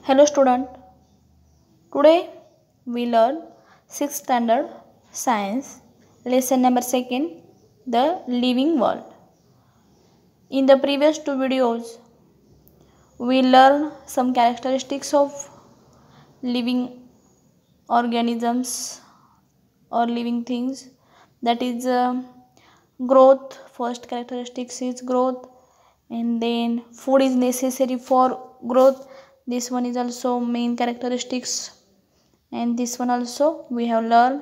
Hello student. Today we learn 6th standard science lesson number 2 the living world. In the previous two videos we learned some characteristics of living organisms or living things, that is growth. First characteristics is growth, and then food is necessary for growth. This one is also main characteristics, and this one also we have learned.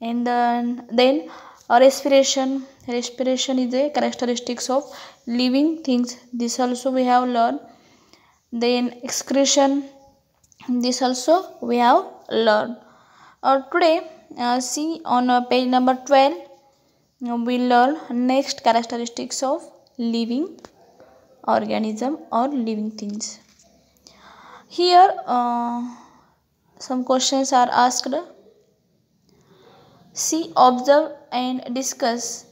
And then respiration is a characteristics of living things. This also we have learned. Then excretion, this also we have learned. Today see on page number 12 we learn next characteristics of living organism or living things. Here some questions are asked. See, observe and discuss.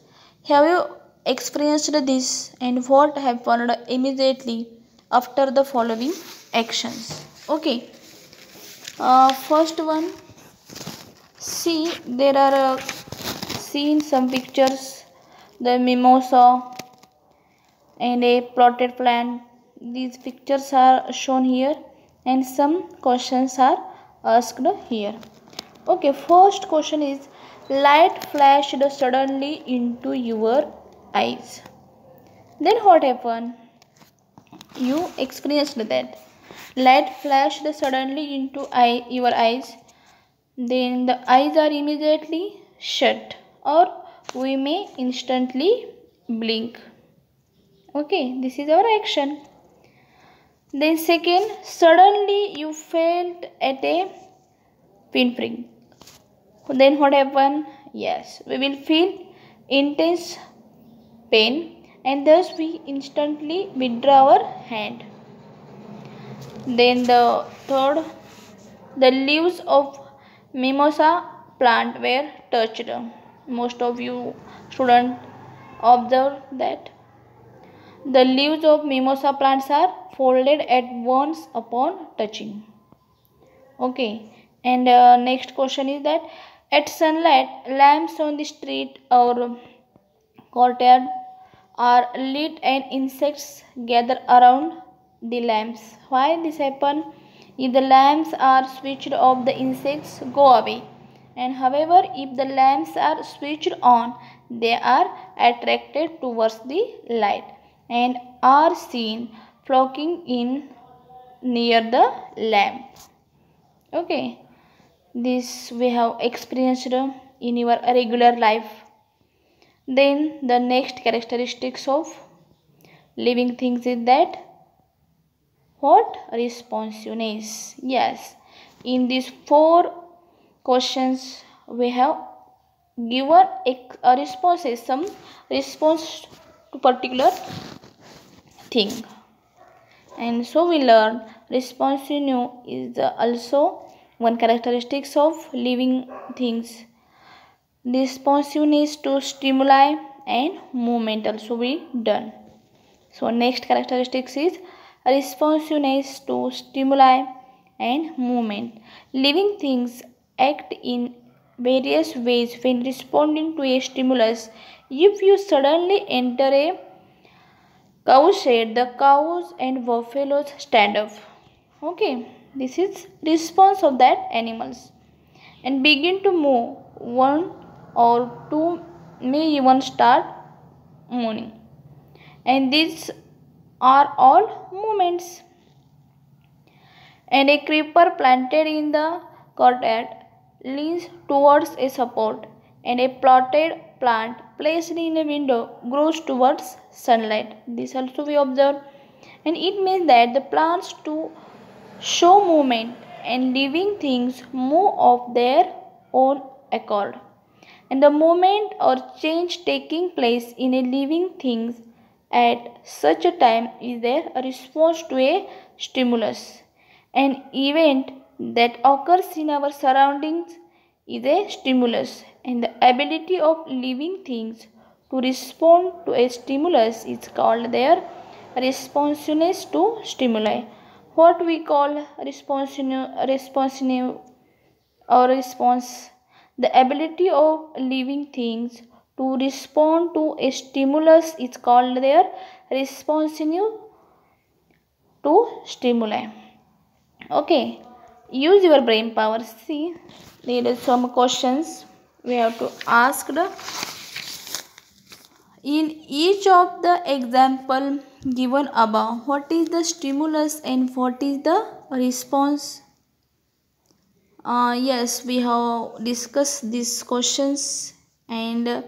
Have you experienced this, and what happened immediately after the following actions? Okay. First one. See, there are seen some pictures. The mimosa and a plotted plant. These pictures are shown here, and some questions are asked here. Okay, first question is, light flashed suddenly into your eyes. Then what happened? You experienced that. Light flashed suddenly into your eyes. Then the eyes are immediately shut, or we may instantly blink. Okay, this is our action. Then second, suddenly you felt at a pinprick. Then what happened? Yes, we will feel intense pain, and thus we instantly withdraw our hand. Then the third, the leaves of mimosa plant were touched. Most of you students observe that the leaves of mimosa plants are folded at once upon touching. Okay, and next question is that at sunlight, lamps on the street or courtyard are lit and insects gather around the lamps. Why this happen? If the lamps are switched off, the insects go away. And however, if the lamps are switched on, they are attracted towards the light and are seen flocking in near the lamp. Okay, this we have experienced in your regular life. Then the next characteristics of living things is that what? Responsiveness. Yes, in these four questions we have given a responses, some response to particular thing, and so we learn responsive is also one characteristics of living things. Responsiveness to stimuli and movement also we done. So next characteristics is responsiveness to stimuli and movement. Living things act in various ways when responding to a stimulus. If you suddenly enter a cow shed, the cows and buffaloes stand up. Okay, this is response of that animals and begin to move. One or two may even start moaning, and these are all movements. And a creeper planted in the courtyard leans towards a support, and a plotted plant placed in a window grows towards sunlight. This also we observe, and it means that the plants to show movement, and living things move of their own accord. And the movement or change taking place in a living thing at such a time is their response to a stimulus. An event that occurs in our surroundings is a stimulus, and the ability of living things to respond to a stimulus is called their responsiveness to stimuli. What we call responsive or response, the ability of living things to respond to a stimulus is called their responsive to stimuli. Okay, use your brain power. See, there is some questions we have to ask. In each of the example given above, what is the stimulus and what is the response? Yes, we have discussed these questions, and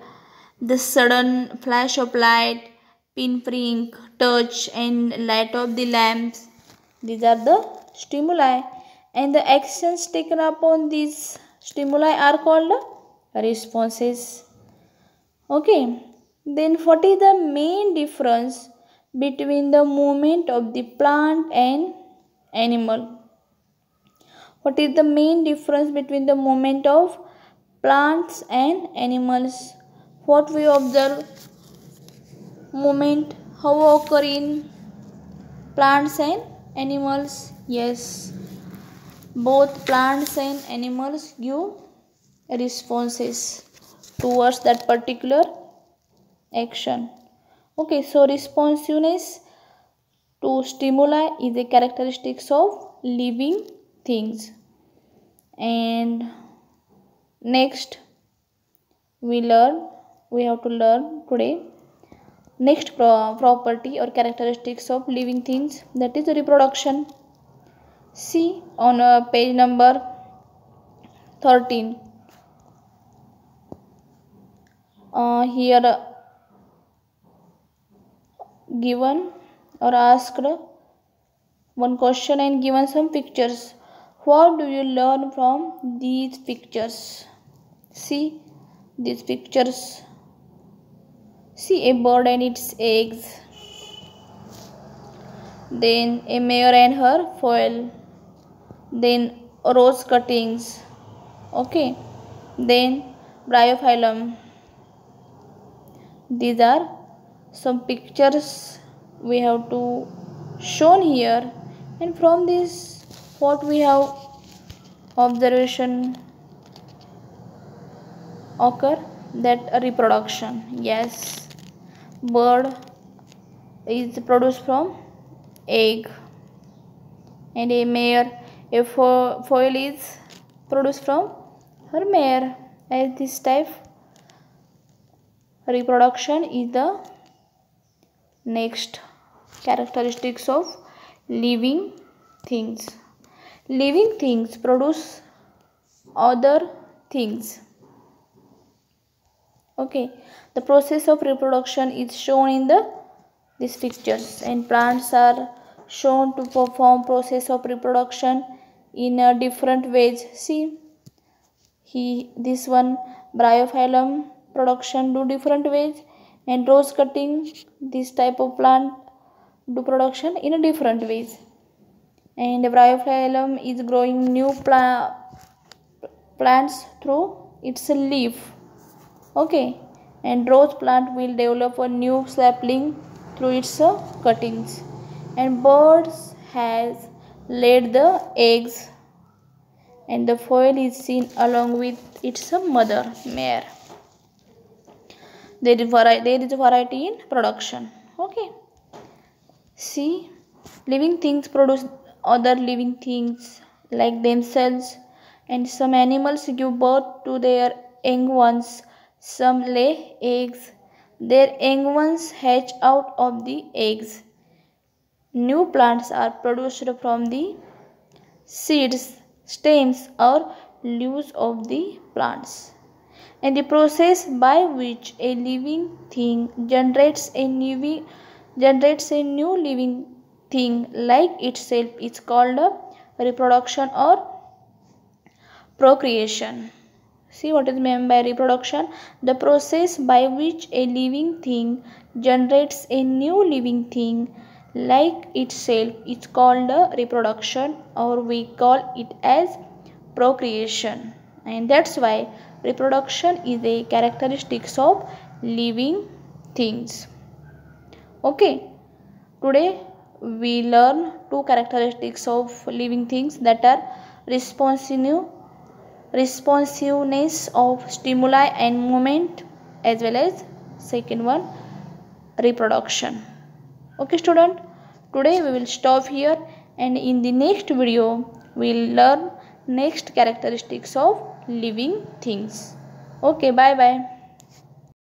the sudden flash of light, pinprick, touch, and light of the lamps. These are the stimuli, and the actions taken upon these stimuli are called responses. Okay, then what is the main difference between the movement of the plant and animal? What is the main difference between the movement of plants and animals? What we observe movement how occur in plants and animals? Yes, both plants and animals give responses towards that particular action. Okay, so responsiveness to stimuli is a characteristics of living things. And next we have to learn today next property or characteristics of living things, that is reproduction. See on page number 13. Here given or asked one question and given some pictures. What do you learn from these pictures? See these pictures. See a bird and its eggs. Then a mare and her foal. Then rose cuttings. Okay. Then bryophyllum. These are some pictures we have to shown here, and from this what we have observation occur, that reproduction. Yes, bird is produced from egg, and a mare, a foal is produced from her mare. As this type reproduction is the next characteristics of living things. Living things produce other things. Okay, the process of reproduction is shown in these pictures, and plants are shown to perform process of reproduction in different ways. See, this one bryophyllum production do different ways, and rose cutting, this type of plant do production in a different ways. And bryophyllum is growing new plants through its leaf. Okay, and rose plant will develop a new sapling through its cuttings. And birds has laid the eggs, and the foal is seen along with its mother mare. There is a variety in production. Okay. See, living things produce other living things like themselves, and some animals give birth to their young ones. Some lay eggs. Their young ones hatch out of the eggs. New plants are produced from the seeds, stems, or leaves of the plants. And the process by which a living thing generates a new living thing like itself is called reproduction or procreation. See what is meant by reproduction? The process by which a living thing generates a new living thing like itself is called reproduction, or we call it as procreation. And that's why reproduction is a characteristics of living things. Okay, today we learn two characteristics of living things, that are responsiveness of stimuli and movement, as well as second one, reproduction. Okay student, today we will stop here, and in the next video we will learn next characteristics of living things. Okay, bye bye.